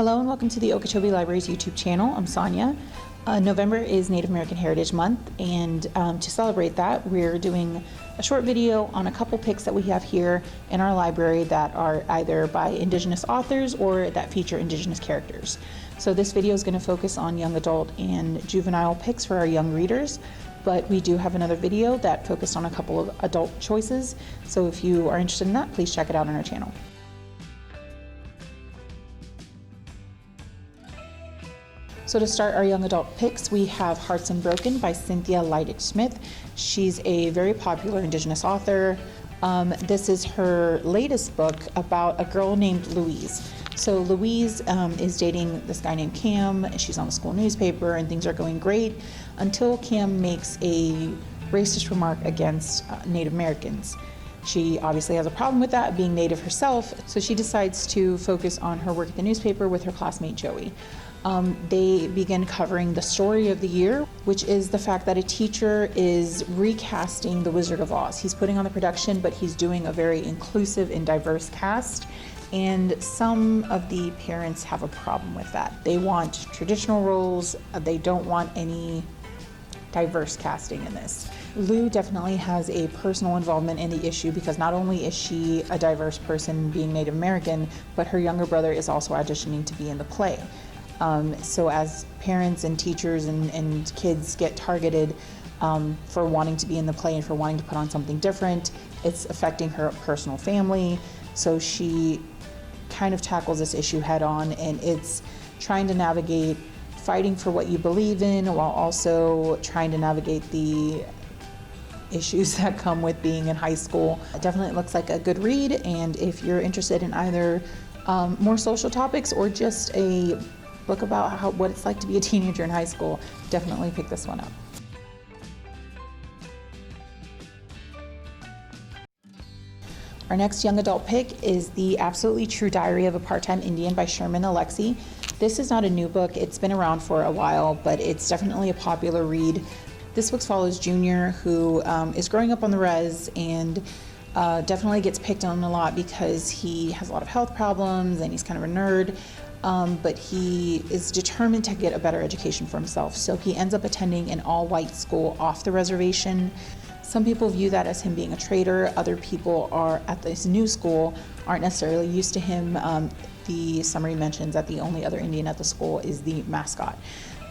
Hello and welcome to the Okeechobee Library's YouTube channel. I'm Sonia. November is Native American Heritage Month, and to celebrate that, we're doing a short video on a couple picks that we have here in our library that are either by Indigenous authors or that feature Indigenous characters. So this video is going to focus on young adult and juvenile picks for our young readers, but we do have another video that focused on a couple of adult choices. So if you are interested in that, please check it out on our channel. So to start our young adult picks, we have Hearts Unbroken by Cynthia Leidig-Smith. She's a very popular Indigenous author. This is her latest book about a girl named Louise. So Louise is dating this guy named Cam. She's on the school newspaper and things are going great until Cam makes a racist remark against Native Americans. She obviously has a problem with that, being Native herself, so she decides to focus on her work at the newspaper with her classmate Joey. They begin covering the story of the year, which is the fact that a teacher is recasting The Wizard of Oz. He's putting on the production, but he's doing a very inclusive and diverse cast, and some of the parents have a problem with that. They want traditional roles, they don't want any diverse casting in this. Lou definitely has a personal involvement in the issue because not only is she a diverse person being Native American, but her younger brother is also auditioning to be in the play. So as parents and teachers and kids get targeted for wanting to be in the play and for wanting to put on something different, it's affecting her personal family. So she kind of tackles this issue head on, and it's trying to navigate fighting for what you believe in while also trying to navigate the issues that come with being in high school. It definitely looks like a good read, and if you're interested in either more social topics or just a book about what it's like to be a teenager in high school, definitely pick this one up. Our next young adult pick is The Absolutely True Diary of a Part-Time Indian by Sherman Alexie. This is not a new book, it's been around for a while, but it's definitely a popular read. This book follows Junior, who is growing up on the res and definitely gets picked on a lot because he has a lot of health problems and he's kind of a nerd. But he is determined to get a better education for himself. So he ends up attending an all-white school off the reservation. Some people view that as him being a traitor. Other people are at this new school aren't necessarily used to him. The summary mentions that the only other Indian at the school is the mascot.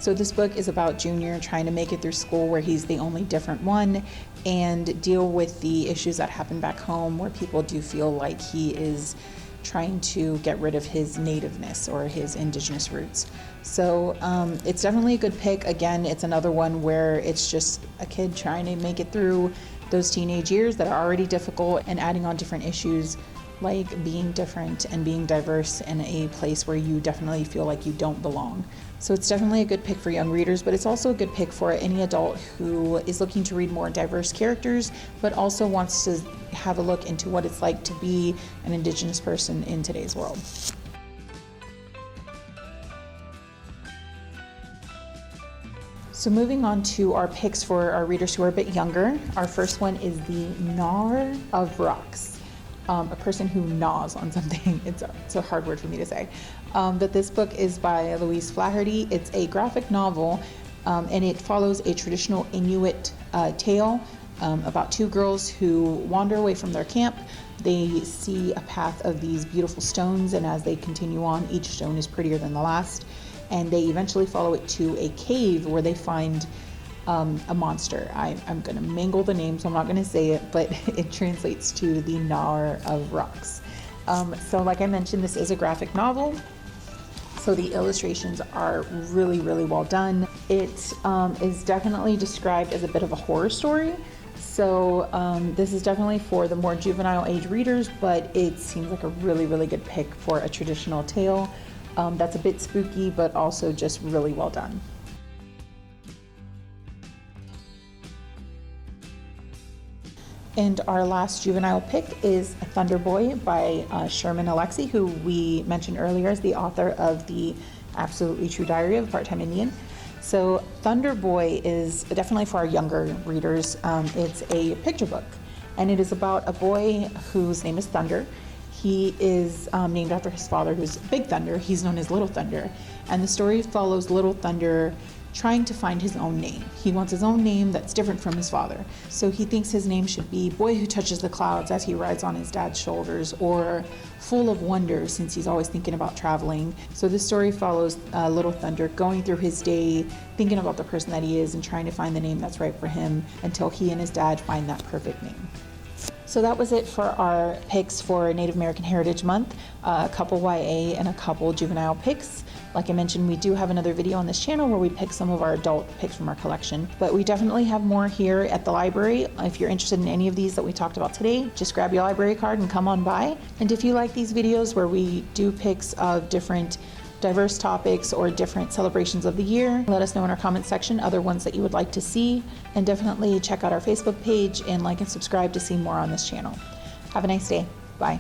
So this book is about Junior trying to make it through school where he's the only different one and deal with the issues that happen back home where people do feel like he is trying to get rid of his nativeness or his indigenous roots. So it's definitely a good pick. Again, it's another one where it's just a kid trying to make it through those teenage years that are already difficult and adding on different issues like being different and being diverse in a place where you definitely feel like you don't belong. So it's definitely a good pick for young readers, but it's also a good pick for any adult who is looking to read more diverse characters, but also wants to have a look into what it's like to be an Indigenous person in today's world. So moving on to our picks for our readers who are a bit younger, our first one is the Gnar of Rocks. A person who gnaws on something. It's a hard word for me to say. But this book is by Louise Flaherty. It's a graphic novel, and it follows a traditional Inuit tale about two girls who wander away from their camp. They see a path of these beautiful stones, and as they continue on, each stone is prettier than the last. And they eventually follow it to a cave where they find a monster. I'm going to mangle the name, so I'm not going to say it, but it translates to the Gnar of Rocks. So like I mentioned, this is a graphic novel, so the illustrations are really, really well done. It is definitely described as a bit of a horror story. So this is definitely for the more juvenile age readers, but it seems like a really, really good pick for a traditional tale that's a bit spooky, but also just really well done. And our last juvenile pick is Thunderboy by Sherman Alexie, who we mentioned earlier as the author of The Absolutely True Diary of a Part-Time Indian. So Thunderboy is definitely for our younger readers. It's a picture book, and it is about a boy whose name is Thunder. He is named after his father, who's Big Thunder. He's known as Little Thunder. And the story follows Little Thunder trying to find his own name. He wants his own name that's different from his father. So he thinks his name should be Boy Who Touches the Clouds as he rides on his dad's shoulders, or Full of Wonder, since he's always thinking about traveling. So this story follows Little Thunder going through his day, thinking about the person that he is and trying to find the name that's right for him until he and his dad find that perfect name. So that was it for our picks for Native American Heritage Month, a couple YA and a couple juvenile picks. Like I mentioned, we do have another video on this channel where we pick some of our adult picks from our collection, but we definitely have more here at the library. If you're interested in any of these that we talked about today, just grab your library card and come on by. And if you like these videos where we do picks of different diverse topics or different celebrations of the year, let us know in our comment section other ones that you would like to see, and definitely check out our Facebook page and like and subscribe to see more on this channel. Have a nice day. Bye.